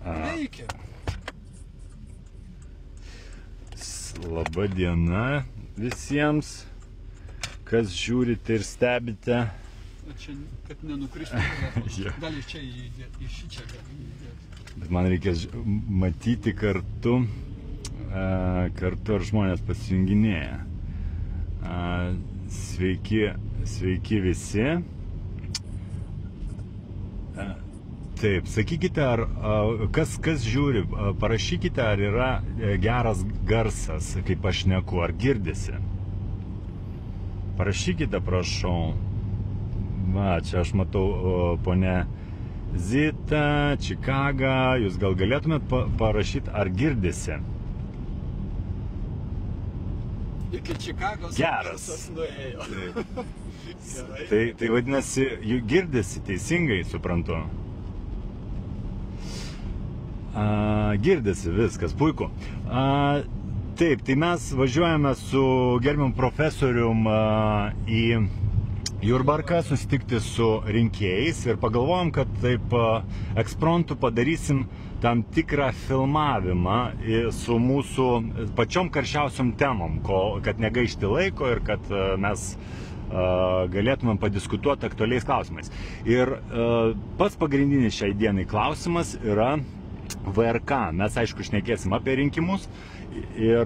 Veikia. Labą dieną visiems, kas žiūrite ir stebite. Čia, kad nenukristų, gal iš čia įdėti, iš čia gali įdėti. Bet man reikės matyti kartu, ar žmonės pasijunginėja. Sveiki visi. Taip, sakykite, kas žiūri, parašykite, ar yra geras garsas, kaip aš šneku, ar girdisi. Parašykite, prašau. Va, čia aš matau ponę Zitą, Čikagą, jūs gal galėtumėt parašyti, ar girdisi. Iki Čikagos garsas nuėjo. Tai vadinasi, girdisi teisingai, suprantu. Girdisi viskas, puiku. Taip, tai mes važiuojame su gerbiamu profesorium į Jurbarką susitikti su rinkėjais ir pagalvojom, kad taip ekspromtu padarysim tam tikrą filmavimą su mūsų pačiom karščiausiom temom, kad negaišti laiko ir kad mes galėtumėm padiskutuoti aktualiais klausimais. Ir pats pagrindinis šiai dienai klausimas yra VRK. Mes aišku šnekėsim apie rinkimus ir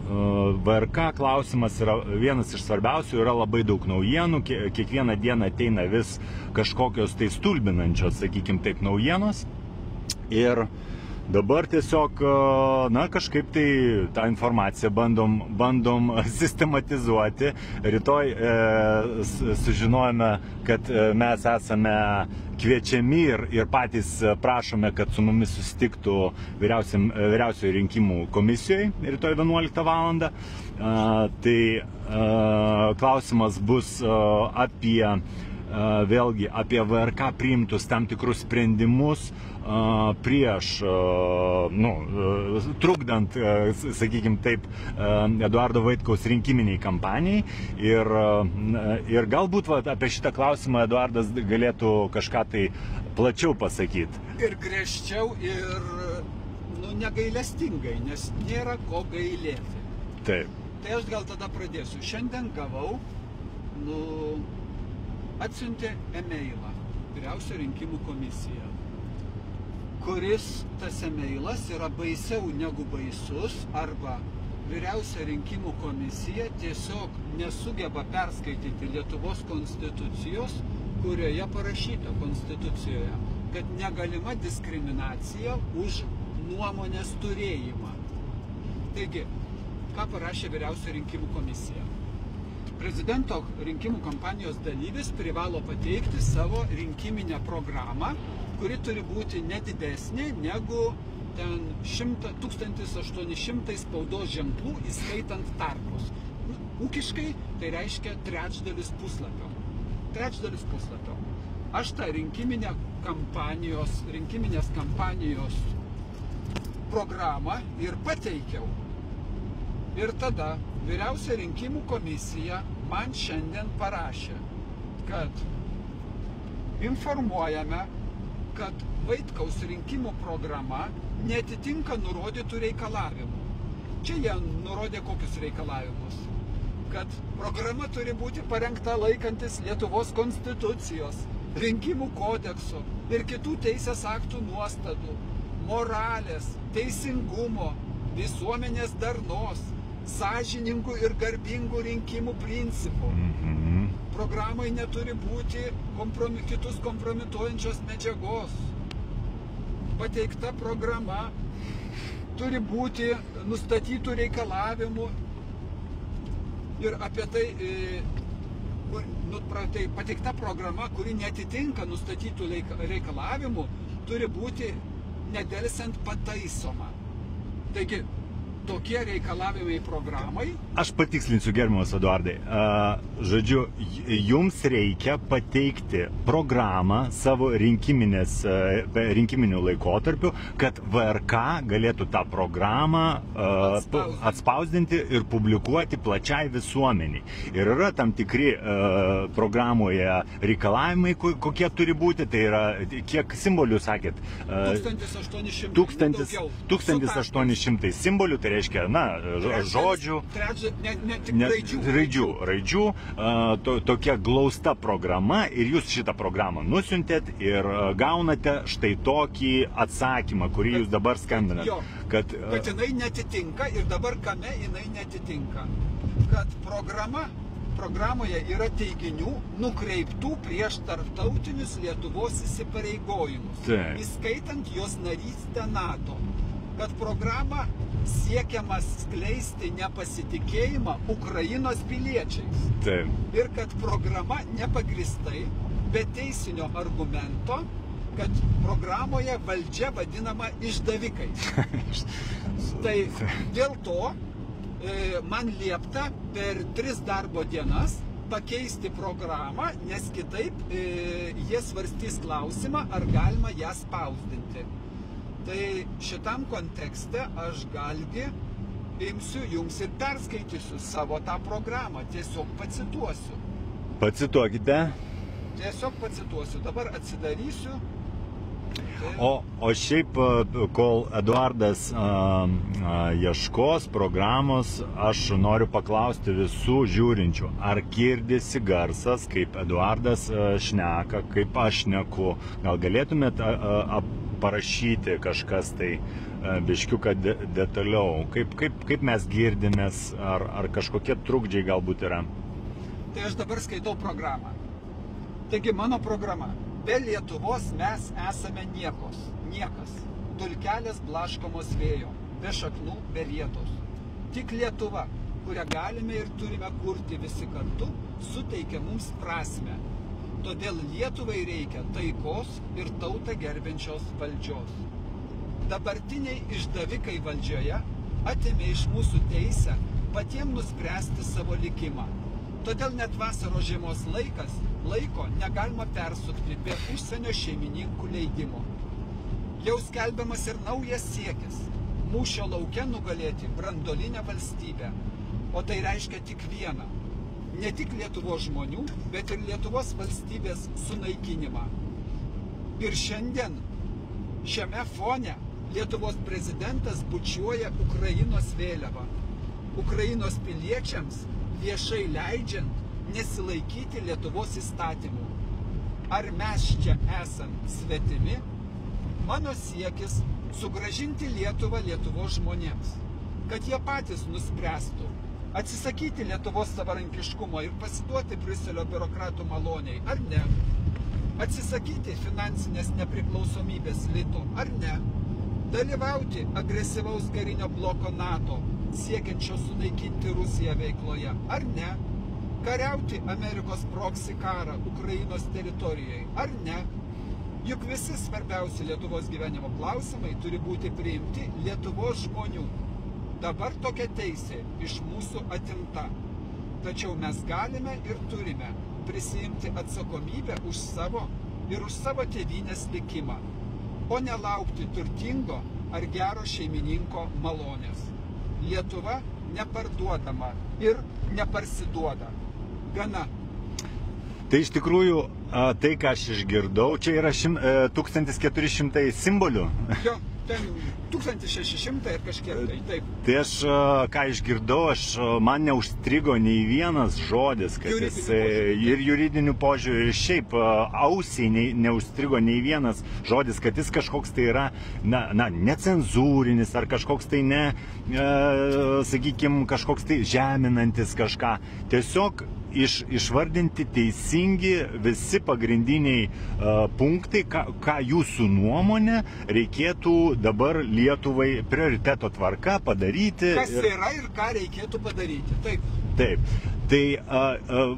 VRK klausimas yra vienas iš svarbiausių, yra labai daug naujienų, kiekvieną dieną ateina vis kažkokios tai stulbinančios, sakykim taip, naujienos ir dabar tiesiog, kažkaip tai tą informaciją bandom sistematizuoti. Rytoj sužinojome, kad mes esame kviečiami ir patys prašome, kad su mumis susitiktų vyriausiojo rinkimų komisijoje rytoj 11 valandą. Tai klausimas bus vėlgi apie VRK priimtus tam tikrus sprendimus prieš, trukdant, sakykim taip, Eduardo Vaitkaus rinkiminiai kampanijai ir galbūt apie šitą klausimą Eduardas galėtų kažką tai plačiau pasakyti. Ir griežčiau, ir negailestingai, nes nėra ko gailėti. Taip. Tai aš gal tada pradėsiu. Šiandien gavau, atsiuntė e-mailą vyriausiojo rinkimų komisija, kuris tas e-mailas yra baisiau negu baisus, arba vyriausiojo rinkimų komisija tiesiog nesugeba perskaityti Lietuvos konstitucijos, kurioje parašyta konstitucijoje, kad negalima diskriminacija už nuomonės turėjimą. Taigi, ką parašė vyriausiojo rinkimų komisija? Prezidento rinkimų kampanijos dalyvis privalo pateikti savo rinkiminę programą, kuri turi būti nedidesnė negu 1800 spaudos ženklų, įskaitant tarpus. Ūkiškai tai reiškia trečdalis puslapio. Aš tą rinkiminės kampanijos programą ir pateikiau. Ir tada vyriausioji rinkimų komisija man šiandien parašė, kad informuojame, kad Vaitkaus rinkimų programa neatitinka nurodytų reikalavimų. Čia jie nurodė kokius reikalavimus. Kad programa turi būti parengta laikantis Lietuvos konstitucijos, rinkimų kodekso ir kitų teisės aktų nuostatų, moralės, teisingumo, visuomenės darnos, sąžiningų ir garbingų rinkimų principų. Programai neturi būti kitus kompromituojančios medžiagos. Pateikta programa turi būti nustatytų reikalavimų ir apie tai, pateikta programa, kuri neatitinka nustatytų reikalavimų, turi būti nedelsiant pataisoma. Taigi, tokie reikalavimai programai. Aš patikslinsiu, gerbiamas Eduardai. Žodžiu, jums reikia pateikti programą savo rinkiminiu laikotarpiu, kad VRK galėtų tą programą atspausdinti ir publikuoti plačiai visuomeniai. Ir yra tam tikri programoje reikalavimai, kokie turi būti. Tai yra, kiek simbolių sakėt? 1800 simbolių, tai reiškia, žodžių, raidžių, tokia glausta programa, ir jūs šitą programą nusiuntėt ir gaunate štai tokį atsakymą, kurį jūs dabar skambinat. Kad jinai netitinka, ir dabar kame jinai netitinka. Kad programoje yra teiginių nukreiptų prieš tarptautinius Lietuvos įsipareigojimus, įskaitant jos narystę NATO. Kad programa siekiama skleisti nepasitikėjimą Ukrainos piliečiais. Taip. Ir kad programa nepagristai, be teisinio argumento, kad programoje valdžia vadinama išdavikais. Tai dėl to man liepta per 3 darbo dienas pakeisti programą, nes kitaip jie svarstys klausimą, ar galima ją spausdinti. Tai šitam kontekste aš galgi imsiu jums ir perskaitysiu savo tą programą. Tiesiog pacituosiu. Pacituokite. Tiesiog pacituosiu. Dabar atsidarysiu. O šiaip, kol Eduardas ieškos programos, aš noriu paklausti visų žiūrinčių, ar girdisi garsas, kaip Eduardas šneka, kaip aš šneku. Gal galėtumėt parašyti kažkas tai biškiuką detaliau, kaip mes girdimės, ar kažkokie trukdžiai galbūt yra? Tai aš dabar skaitau programą. Taigi mano programa. Be Lietuvos mes esame niekas. Dulkelės blaškomos vėjo, be šaknų, be vietos. Tik Lietuva, kurią galime ir turime kurti visi kartu, suteikia mums prasmę. Todėl Lietuvai reikia taikos ir tautą gerbiančios valdžios. Dabartiniai išdavikai valdžioje atėmė iš mūsų teisę patiems nuspręsti savo likimą. Todėl net vasaros žiemos laiko negalima persukti be užsienio šeimininkų leidimo. Jau skelbiamas ir naujas siekis – mūšio lauke nugalėti branduolinę valstybę. O tai reiškia tik vieną – ne tik Lietuvos žmonių, bet ir Lietuvos valstybės sunaikinimą. Ir šiandien šiame fone Lietuvos prezidentas bučiuoja Ukrainos vėliavą. Ukrainos piliečiams viešai leidžiant nesilaikyti Lietuvos įstatymų. Ar mes čia esam svetimi? Mano siekis sugrąžinti Lietuvą Lietuvos žmonėms, kad jie patys nuspręstų atsisakyti Lietuvos savarankiškumo ir pasiduoti Briuselio biurokratų maloniai, ar ne? Atsisakyti finansinės nepriklausomybės lito, ar ne? Dalyvauti agresyvaus karinio bloko NATO, siekiančio sunaikinti Rusiją veikloje, ar ne? Kariauti Amerikos proxy karą Ukrainos teritorijoje, ar ne? Juk visi svarbiausi Lietuvos gyvenimo klausimai turi būti priimti Lietuvos žmonių. Dabar tokia teisė iš mūsų atimta. Tačiau mes galime ir turime prisiimti atsakomybę už savo ir už savo tėvynės likimą, o nelaukti turtingo ar gero šeimininko malonės. Lietuva neparduodama ir neparsiduoda. Gana. Tai iš tikrųjų, tai, ką aš išgirdau, čia yra 1400 simbolių. Jo, ten 1600 ir kažkiek tai, taip. Tai aš, ką išgirdau, man neužstrigo nei vienas žodis, kad jis ir juridinių požiūrių, ir šiaip ausiai neužstrigo nei vienas žodis, kad jis kažkoks tai yra, necenzūrinis, ar kažkoks tai sakykime, kažkoks tai žeminantis kažką. Tiesiog išvardinti teisingi visi pagrindiniai punktai, ką jūsų nuomonė reikėtų dabar Lietuvai prioriteto tvarka padaryti. Kas yra ir ką reikėtų padaryti. Taip. Taip. Tai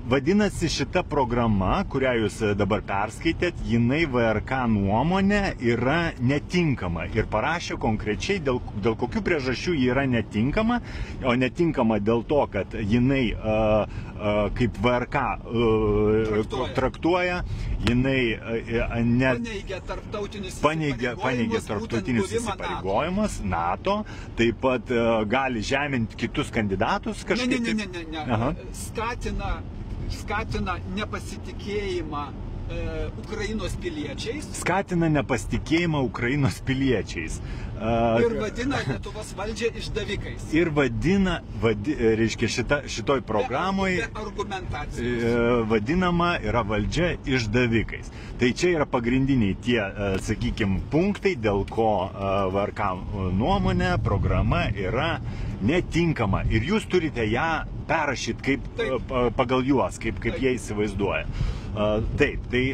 vadinasi, šita programa, kurią jūs dabar perskaitėt, jinai VRK nuomonė yra netinkama ir parašė konkrečiai, dėl kokių priežasčių ji yra netinkama, o netinkama dėl to, kad jinai kaip VRK traktuoja, jinai paneigia tarptautinius įsipareigojimus NATO, taip pat gali žeminti kitus kandidatus kažkaip. Ne. Skatina nepasitikėjimą Ukrainos piliečiais. Skatina nepasitikėjimą Ukrainos piliečiais. Ir vadina Lietuvos valdžią išdavikais. Ir reiškia, šitoj programoje vadinama yra valdžia išdavikais. Tai čia yra pagrindiniai tie, sakykime, punktai, dėl ko VRK nuomonė, programa yra netinkama. Ir jūs turite ją perrašyti pagal juos, kaip jie įsivaizduoja. Taip, tai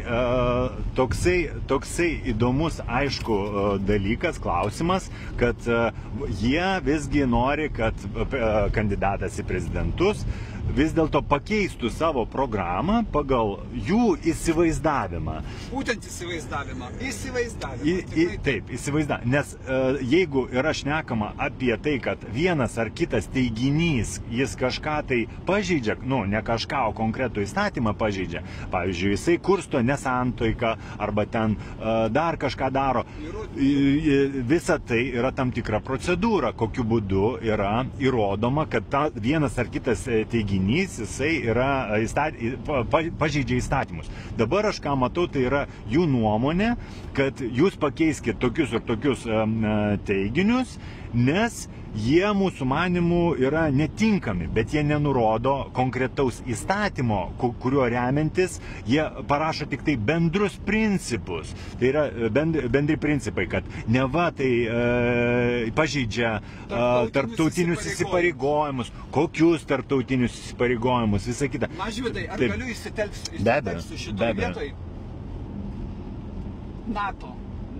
toksai įdomus, aišku, dalykas, klausimas, kad jie visgi nori, kad kandidatas į prezidentus vis dėlto pakeistų savo programą pagal jų įsivaizdavimą. Būtent įsivaizdavimą. Taip, įsivaizdavimą. Nes jeigu yra šnekama apie tai, kad vienas ar kitas teiginys, jis kažką tai pažeidžia, ne kažką, o konkretų įstatymą pažeidžia, pavyzdžiui, jisai kursto nesantuiką arba ten dar kažką daro, visa tai yra tam tikra procedūra, kokiu būdu yra įrodoma, kad vienas ar kitas teiginys jisai yra pažeidžia įstatymus. Dabar aš ką matau, tai yra jų nuomonė, kad jūs pakeiskite tokius ir tokius teiginius, nes jie mūsų manimų yra netinkami, bet jie nenurodo konkretaus įstatymo, kuriuo remiantis jie parašo tik tai bendrus principus. Tai yra bendri principai, kad neva tai pažeidžia tarptautinius įsipareigojimus, kokius tarptautinius įsipareigojimus, visą kitą. Mažvydai, ar galiu įsitelpsiu šitoje vietoje? NATO.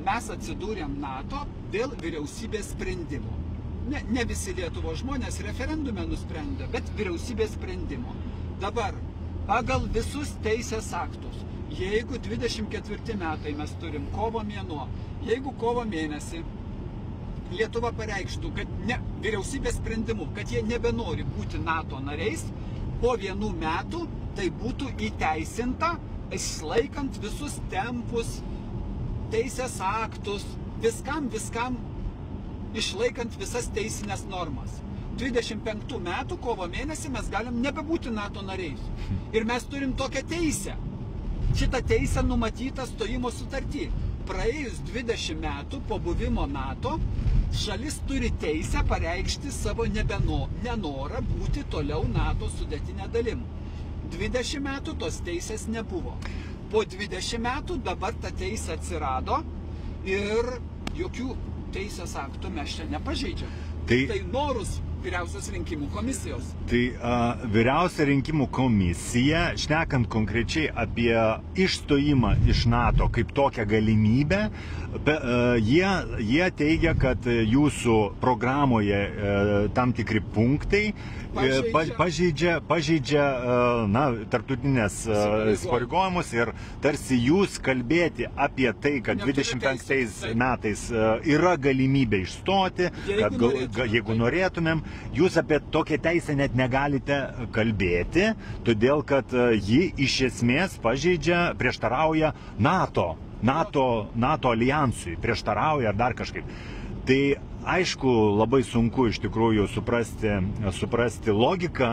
Mes atsidūrėm NATO dėl vyriausybės sprendimo. Ne visi Lietuvos žmonės referendume nusprendė, bet vyriausybės sprendimo. Dabar, pagal visus teisės aktus, jeigu 24 metai mes turim kovo mėnuo, jeigu kovo mėnesį Lietuva pareikštų, kad vyriausybės sprendimu, kad jie nebenori būti NATO nariais, po 1 metų tai būtų įteisinta, išlaikant visus tempus, teisės aktus, viskam išlaikant visas teisinės normas. 25 metų kovo mėnesį mes galim nebebūti NATO nariais. Ir mes turim tokią teisę. Šitą teisę numatytą stojimo sutartį. Praėjus 20 metų po buvimo NATO, šalis turi teisę pareikšti savo nenorą būti toliau NATO sudėtinė dalim. 20 metų tos teisės nebuvo. Po 20 metų dabar ta teisė atsirado ir jokių teisės aktų mes čia nepažeidžiam. Tai norus Vyriausios rinkimų komisijos. Tai Vyriausia rinkimų komisija, šnekant konkrečiai apie išstojimą iš NATO kaip tokią galimybę, jie teigia, kad jūsų programoje tam tikri punktai pažeidžia tarptautinės įsipareigojimus ir tarsi jūs kalbėti apie tai, kad 25 metais yra galimybė išstoti, kad jeigu norėtumėm, jūs apie tokią teisę net negalite kalbėti, todėl kad ji iš esmės prieštarauja NATO aljansui, prieštarauja ar dar kažkaip. Tai aišku, labai sunku iš tikrųjų suprasti logiką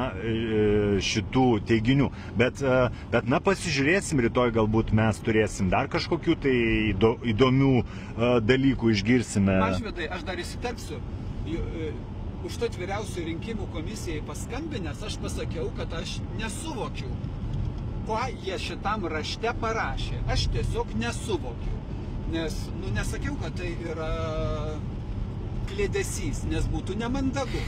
šitų teiginių, bet pasižiūrėsim, rytoj galbūt mes turėsim dar kažkokių tai įdomių dalykų, išgirsime. Mažvydai, aš dar įsiterpsiu. Užtat Vyriausių rinkimų komisijai paskambinęs, aš pasakiau, kad aš nesuvokiu, ką jie šitam rašte parašė. Aš tiesiog nesuvokiu, nes, nesakiau, kad tai yra kliedesys, nes būtų nemandagu.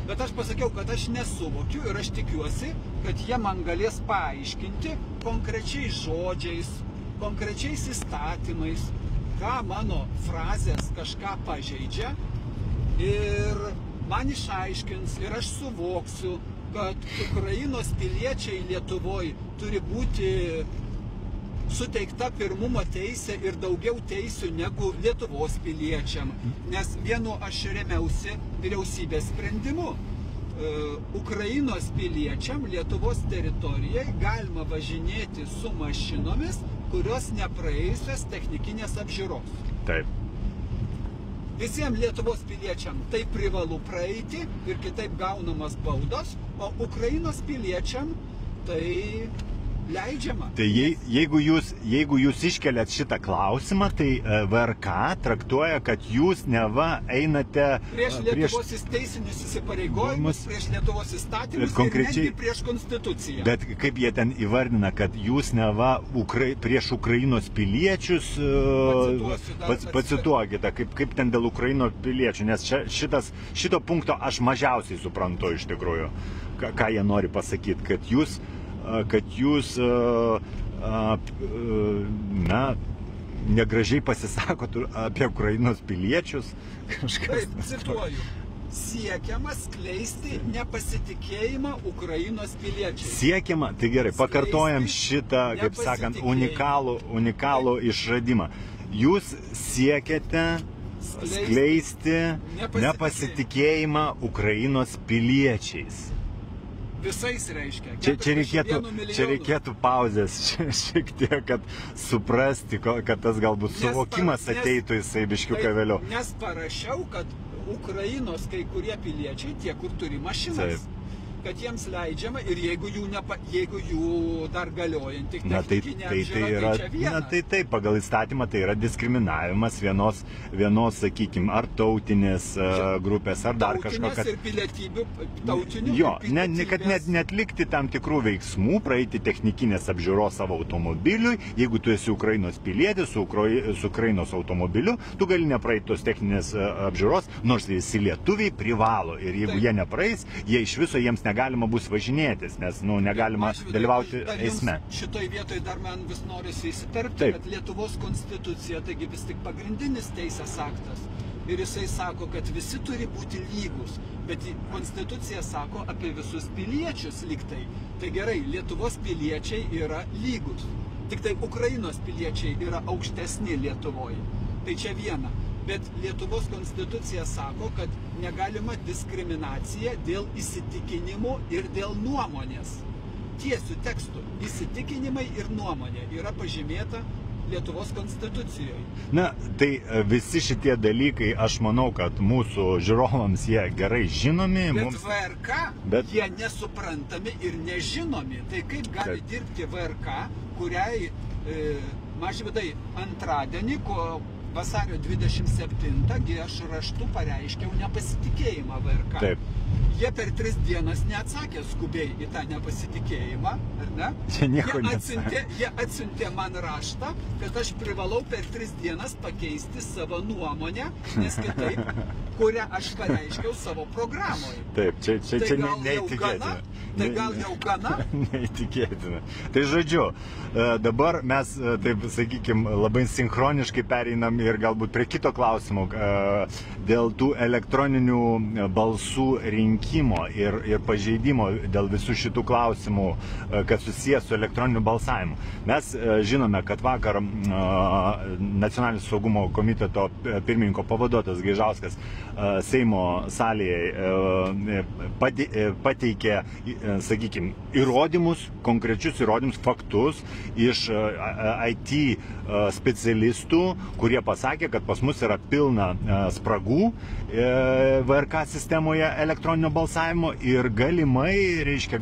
Bet aš pasakiau, kad aš nesuvokiu ir aš tikiuosi, kad jie man galės paaiškinti konkrečiais žodžiais, konkrečiais įstatymais, ką mano frazės kažką pažeidžia ir man išaiškins ir aš suvoksiu, kad Ukrainos piliečiai Lietuvoje turi būti suteikta pirmumo teisė ir daugiau teisių negu Lietuvos piliečiam. Nes vienu aš remiausi vyriausybės sprendimu. Ukrainos piliečiam Lietuvos teritorijai galima važinėti su mašinomis, kurios nepraėjusios technikinės apžiūros. Taip. Visiems Lietuvos piliečiam tai privalu praeiti ir kitaip gaunamas baudos, o Ukrainos piliečiam tai leidžiama. Tai jeigu jūs iškeliat šitą klausimą, tai VRK traktuoja, kad jūs neva einate prieš Lietuvos teisinius įsipareigojimus, prieš Lietuvos įstatymus ir netgi prieš konstituciją. Bet kaip jie ten įvardina, kad jūs neva prieš Ukrainos piliečius, pacituokite, kaip ten dėl Ukrainos piliečių, nes šito punkto aš mažiausiai suprantu iš tikrųjų, ką jie nori pasakyti, kad jūs negražiai pasisakot apie Ukrainos piliečius. Taip, cituoju. Siekiama skleisti nepasitikėjimą Ukrainos piliečiais. Siekiama, tai gerai, pakartojam šitą, kaip sakant, unikalų išradimą. Jūs siekiate skleisti nepasitikėjimą Ukrainos piliečiais. Visais reiškia. Čia reikėtų pauzės šiek tiek, kad suprasti, kad tas galbūt suvokimas ateitų jisai biškiuką vėliau. Nes parašiau, kad Ukrainos kai kurie piliečiai, tie, kur turi mašinas, kad jiems leidžiama ir jeigu jų dar galiojantį technikinę apžiūrą, tai čia viena. Tai pagal įstatymą tai yra diskriminavimas vienos, sakykime, ar tautinės grupės, ar dar kažko. Tautinės ir pilietybių, tautinių jo, kad netlikti tam tikrų veiksmų, praeiti technikinės apžiūros savo automobiliui. Jeigu tu esi Ukrainos pilietis su Ukrainos automobiliu, tu gali nepraeiti tos techninės apžiūros, nors visi lietuviai privalo. Ir jeigu jie nepraeis, jie iš viso jiems negalima bus važinėtis, nes negalima dalyvauti eisme. Šitoj vietoj dar man vis norisi įsiterpti, kad Lietuvos konstitucija, taigi vis tik pagrindinis teisės aktas. Ir jisai sako, kad visi turi būti lygus, bet konstitucija sako apie visus piliečius lygtai. Tai gerai, Lietuvos piliečiai yra lygus, tik tai Ukrainos piliečiai yra aukštesni Lietuvoje. Tai čia viena. Bet Lietuvos konstitucija sako, kad negalima diskriminacija dėl įsitikinimų ir dėl nuomonės. Tiesių tekstų įsitikinimai ir nuomonė yra pažymėta Lietuvos konstitucijoje. Na, tai visi šitie dalykai, aš manau, kad mūsų žiūrovams jie gerai žinomi. Bet VRK jie nesuprantami ir nežinomi. Tai kaip gali dirbti VRK, kuriai Mažvydai antradienį, vasario 27-ągi aš raštu pareiškiau nepasitikėjimą VRK. Taip. Jie per 3 dienas neatsakė skubiai į tą nepasitikėjimą, ar ne? Jie atsiuntė man raštą, kad aš privalau per 3 dienas pakeisti savo nuomonę, nes kitaip, kurią aš pareiškiau savo programoje. Taip, čia neįtikėtina. Tai gal jau gana? Neįtikėtina. Tai žodžiu, dabar mes, taip sakykime, labai sinchroniškai pereinam ir galbūt prie kito klausimo dėl tų elektroninių balsų rinkimo ir pažeidimo dėl visų šitų klausimų, kad susijęs su elektroniniu balsavimu. Mes žinome, kad vakar Nacionalinio saugumo komiteto pirmininko pavaduotojas Gaižauskas Seimo salėje pateikė, sakykime, įrodymus, konkrečius įrodymus, faktus iš IT specialistų, kurie pasakė, kad pas mus yra pilna spragų VRK sistemoje elektroninio balsavimo ir galimai, reiškia,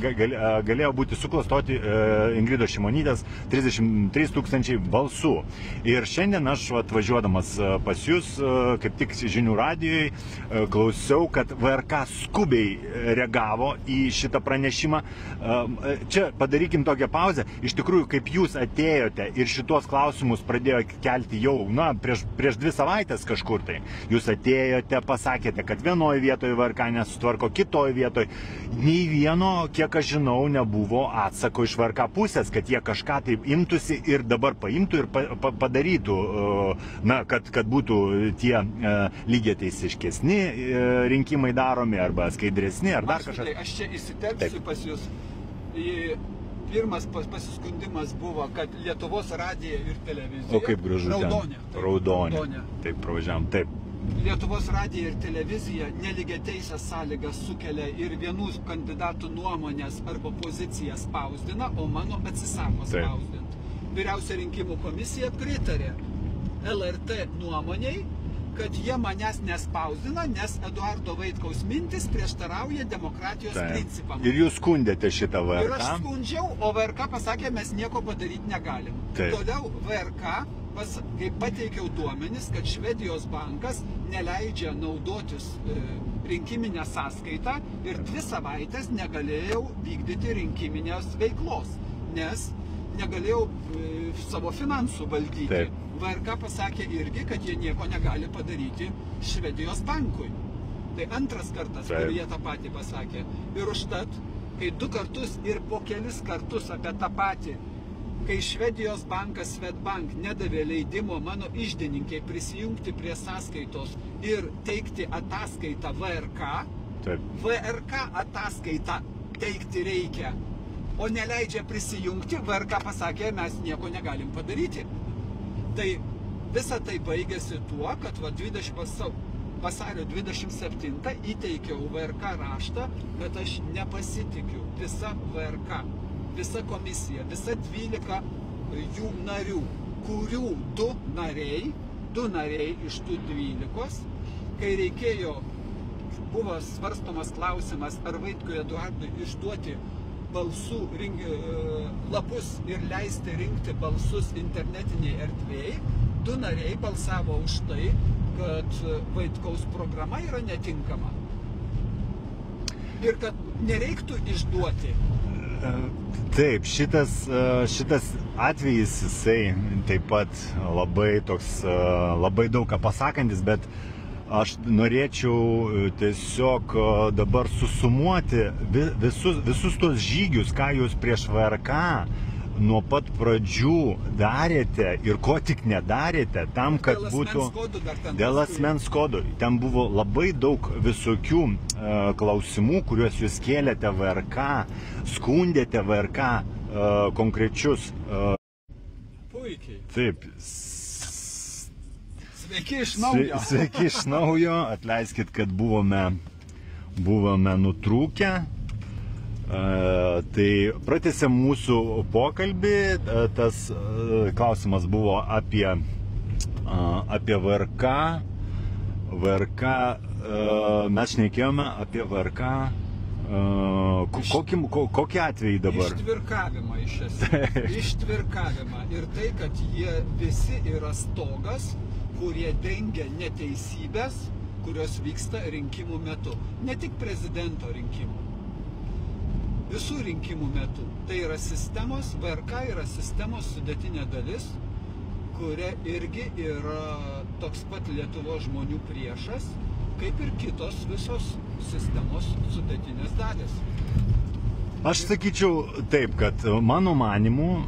galėjo būti suklastoti Ingridos Šimonytės 33 000 balsų. Ir šiandien aš atvažiuodamas pas jūs, kaip tik žinių radijoje, klausiau, kad VRK skubiai reagavo į šitą pranešimą. Čia padarykim tokią pauzę. Iš tikrųjų, kaip jūs atėjote ir šitos klausimus pradėjo kelti jau, prieš 2 savaitės kažkur tai. Jūs atėjote, pasakėte, kad vienoje vietoje VRK nesutvarko, kitoje vietoje. Nei vieno, kiek aš žinau, nebuvo atsako iš VRK pusės, kad jie kažką taip imtųsi ir dabar paimtų ir padarytų, kad būtų tie lygiateisiškesni rinkimai daromi arba skaidresni ar dar kažkas. Aš čia įsiterpsiu, pas jūs. Pirmas pasiskundimas buvo, kad Lietuvos radija ir televizija... O kaip gražu Raudonė. ten. Raudonė. Taip, pravažiavam, taip. Lietuvos radija ir televizija nelygiateisės sąlygas sukelia ir vienų kandidatų nuomonės arba pozicijas spausdina, o mano atsisako spausdinti. Vyriausia rinkimų komisija pritarė LRT nuomoniai, kad jie manęs nespausdina, nes Eduardo Vaitkaus mintis prieštarauja demokratijos principams. Ir jūs skundėte šitą VRK? Ir aš skundžiau, o VRK pasakė, mes nieko padaryti negalim. Toliau VRK, kai pateikiau duomenis, kad Švedijos bankas neleidžia naudotis rinkiminę sąskaitą ir 2 savaitės negalėjau vykdyti rinkiminės veiklos, nes negalėjau savo finansų valdyti. VRK pasakė irgi, kad jie nieko negali padaryti Švedijos bankui. Tai antras kartas, kur jie tą patį pasakė. Ir užtat, kai 2 kartus ir po kelis kartus apie tą patį, kai Švedijos bankas Swedbank nedavė leidimo mano iždininkai prisijungti prie sąskaitos ir teikti ataskaitą VRK, VRK ataskaitą teikti reikia, o neleidžia prisijungti, VRK pasakė, mes nieko negalim padaryti. Tai visa tai baigėsi tuo, kad vasario 27 įteikiau VRK raštą, kad aš nepasitikiu visa VRK, visa komisija, visa 12 jų narių, kurių 2 nariai iš tų 12, kai reikėjo, buvo svarstomas klausimas, ar Vaitkui Eduardui išduoti balsų lapus ir leisti rinkti balsus internetiniai erdvėjai, 2 nariai balsavo už tai, kad Vaitkaus programa yra netinkama. Ir kad nereiktų išduoti. Taip, šitas atvejis, jisai taip pat labai daug ką pasakantis, bet aš norėčiau tiesiog dabar susumuoti visus tos žygius, ką jūs prieš VRK nuo pat pradžių darėte ir ko tik nedarėte, tam, kad būtų dėl asmens kodų. Ten buvo labai daug visokių klausimų, kuriuos jūs kėlėte VRK, skundėte VRK konkrečius. Puikiai. Taip. Sveiki iš naujo. Sveiki iš naujo, atleiskit, kad buvome nutrūkę. Tai pratęsėm mūsų pokalbį, tas klausimas buvo apie VRK. Mes šnekėjome apie VRK. Kokį atvejį dabar? Ištvirkavimą iš esmės. Ištvirkavimą. Ir tai, kad jie visi yra stogas, kurie dengia neteisybės, kurios vyksta rinkimų metu. Ne tik prezidento rinkimų. Visų rinkimų metu. Tai yra sistemos, VRK yra sistemos sudėtinė dalis, kuria irgi yra toks pat Lietuvos žmonių priešas, kaip ir kitos visos sistemos sudėtinės dalis. Aš sakyčiau taip, kad mano manimu,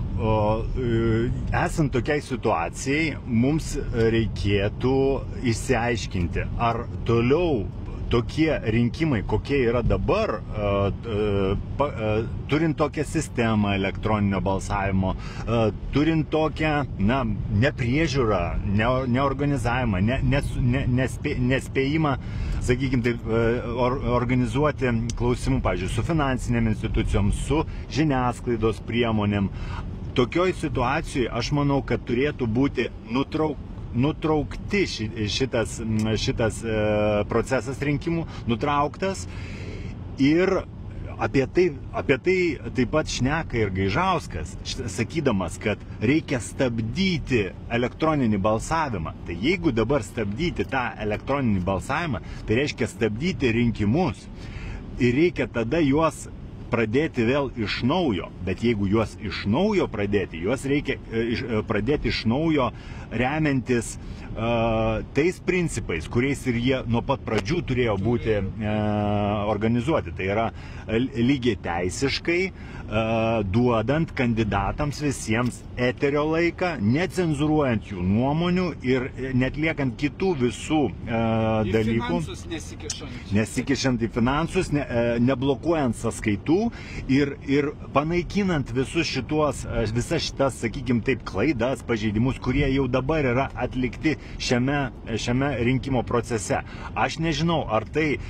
esant tokiai situacijai, mums reikėtų išsiaiškinti, ar toliau tokie rinkimai, kokie yra dabar, turint tokią sistemą elektroninio balsavimo, turint tokią nepriežiūrą, neorganizavimą, nespėjimą, sakykime, taip, organizuoti klausimų, pavyzdžiui, su finansinėm institucijom, su žiniasklaidos priemonėm. Tokioj situacijoje aš manau, kad turėtų būti nutraukti šitas procesas rinkimų, nutrauktas, ir apie tai taip pat šneka ir Gaižauskas, sakydamas, kad reikia stabdyti elektroninį balsavimą. Tai jeigu dabar stabdyti tą elektroninį balsavimą, tai reiškia stabdyti rinkimus ir reikia tada juos pradėti vėl iš naujo, bet jeigu juos iš naujo pradėti, juos reikia pradėti iš naujo remiantis tais principais, kuriais ir jie nuo pat pradžių turėjo būti organizuoti. Tai yra lygiai teisiškai, duodant kandidatams visiems eterio laiką, necenzuruojant jų nuomonių ir netliekant kitų visų dalykų, nesikišant į finansus, neblokuojant sąskaitų ir panaikinant visas šitas, sakykime taip, klaidas, pažeidimus, kurie jau dabar yra atlikti šiame rinkimo procese. Aš nežinau, ar tai,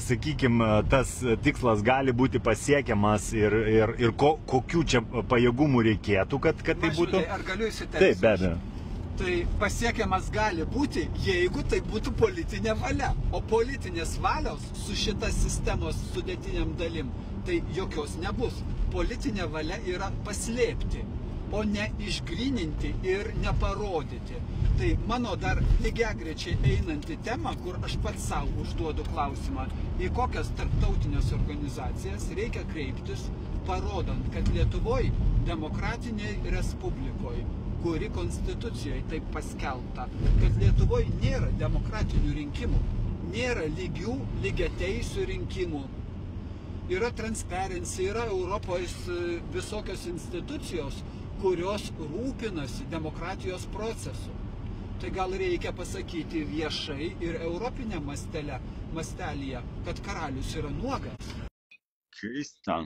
sakykime, tas tikslas gali būti pasiekiamas ir kokių čia pajėgumų reikėtų, kad tai būtų. Ar galiu įsiteikti? Taip, be abejo. Tai pasiekiamas gali būti, jeigu tai būtų politinė valia. O politinės valios su šita sistemos sudėtiniam dalim, tai jokios nebus. Politinė valia yra paslėpti, o ne išgryninti ir neparodyti. Tai mano dar lygiagrečiai einanti tema, kur aš pats savo užduodu klausimą, į kokias tarptautinės organizacijas reikia kreiptis, parodant, kad Lietuvoje demokratiniai respublikoje, kuri konstitucijoje taip paskelbta, kad Lietuvoje nėra demokratinių rinkimų, nėra lygiateisių rinkimų. Yra Transparency, yra Europos visokios institucijos, kurios rūpinasi demokratijos procesu. Tai gal reikia pasakyti viešai ir europinė mastelyje, kad karalius yra nuogas. Keista.